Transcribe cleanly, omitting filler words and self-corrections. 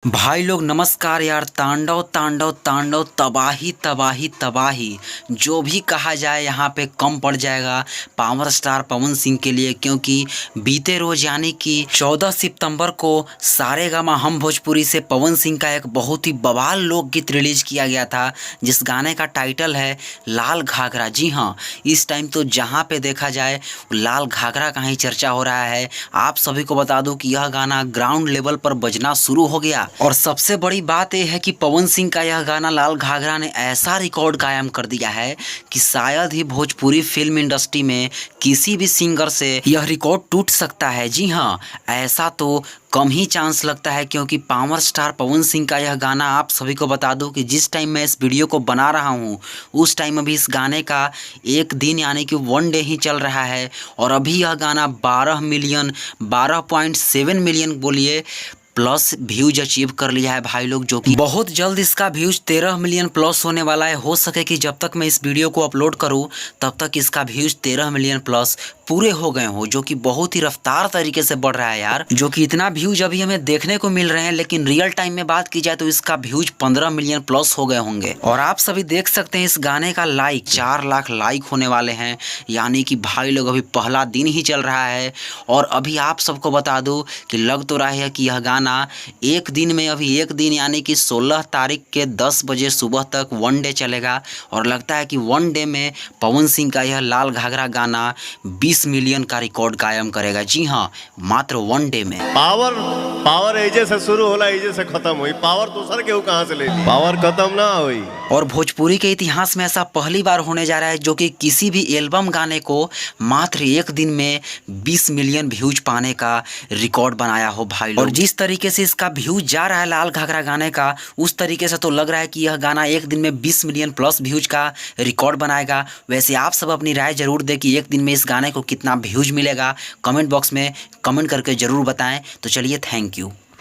भाई लोग नमस्कार यार। तांडव तांडव तांडव, तबाही तबाही तबाही जो भी कहा जाए यहाँ पे कम पड़ जाएगा पावर स्टार पवन सिंह के लिए, क्योंकि बीते रोज यानी कि 14 सितंबर को सारेगामा हम भोजपुरी से पवन सिंह का एक बहुत ही बवाल लोकगीत रिलीज किया गया था, जिस गाने का टाइटल है लाल घाघरा। जी हाँ, इस टाइम तो जहाँ पे देखा जाए लाल घाघरा का ही चर्चा हो रहा है। आप सभी को बता दूं कि यह गाना ग्राउंड लेवल पर बजना शुरू हो गया, और सबसे बड़ी बात यह है कि पवन सिंह का यह गाना लाल घाघरा ने ऐसा रिकॉर्ड कायम कर दिया है कि शायद ही भोजपुरी फिल्म इंडस्ट्री में किसी भी सिंगर से यह रिकॉर्ड टूट सकता है। जी हाँ, ऐसा तो कम ही चांस लगता है, क्योंकि पावर स्टार पवन सिंह का यह गाना, आप सभी को बता दूं कि जिस टाइम मैं इस वीडियो को बना रहा हूं उस टाइम अभी इस गाने का एक दिन यानी कि 1 डे ही चल रहा है, और अभी यह गाना 12.7 मिलियन बोलिए प्लस व्यूज अचीव कर लिया है भाई लोग, जो कि बहुत जल्द इसका व्यूज 13 मिलियन प्लस होने वाला है। हो सके कि जब तक मैं इस वीडियो को अपलोड करूं तब तक इसका व्यूज 13 मिलियन प्लस पूरे हो गए हो, जो कि बहुत ही रफ्तार तरीके से बढ़ रहा है यार। जो कि इतना व्यूज अभी हमें देखने को मिल रहे हैं, लेकिन रियल टाइम में बात की जाए तो इसका व्यूज 15 मिलियन प्लस हो गए होंगे। और आप सभी देख सकते हैं इस गाने का लाइक 4 लाख लाइक होने वाले हैं, यानी कि भाई लोग अभी पहला दिन ही चल रहा है। और अभी आप सबको बता दूं कि लग तो रहा है कि यह गाना एक दिन में, अभी एक दिन यानी कि 16 तारीख के 10 बजे सुबह तक 1 डे चलेगा, और लगता है कि 1 डे में पवन सिंह का यह लाल घाघरा गाना 20 मिलियन का रिकॉर्ड कायम करेगा। जी हाँ, मात्र 1 डे में। पावर एजे से शुरू होला, एजे से खत्म हुई। पावर दूसर के कहां से ले ली? पावर खत्म ना हुई। और भोजपुरी के इतिहास में ऐसा पहली बार होने जा रहा है जो कि किसी भी एल्बम गाने को मात्र एक दिन में 20 मिलियन व्यूज पाने का रिकॉर्ड बनाया हो भाई लोग। और जिस तरीके से इसका व्यूज जा रहा है लाल घाघरा गाने का, उस तरीके से तो लग रहा है कि यह गाना एक दिन में 20 मिलियन प्लस व्यूज का रिकॉर्ड बनाएगा। वैसे आप सब अपनी राय जरूर दें कि एक दिन में इस गाने को कितना व्यूज मिलेगा। कमेंट बॉक्स में कमेंट करके जरूर बताएं। तो चलिए, थैंक यू।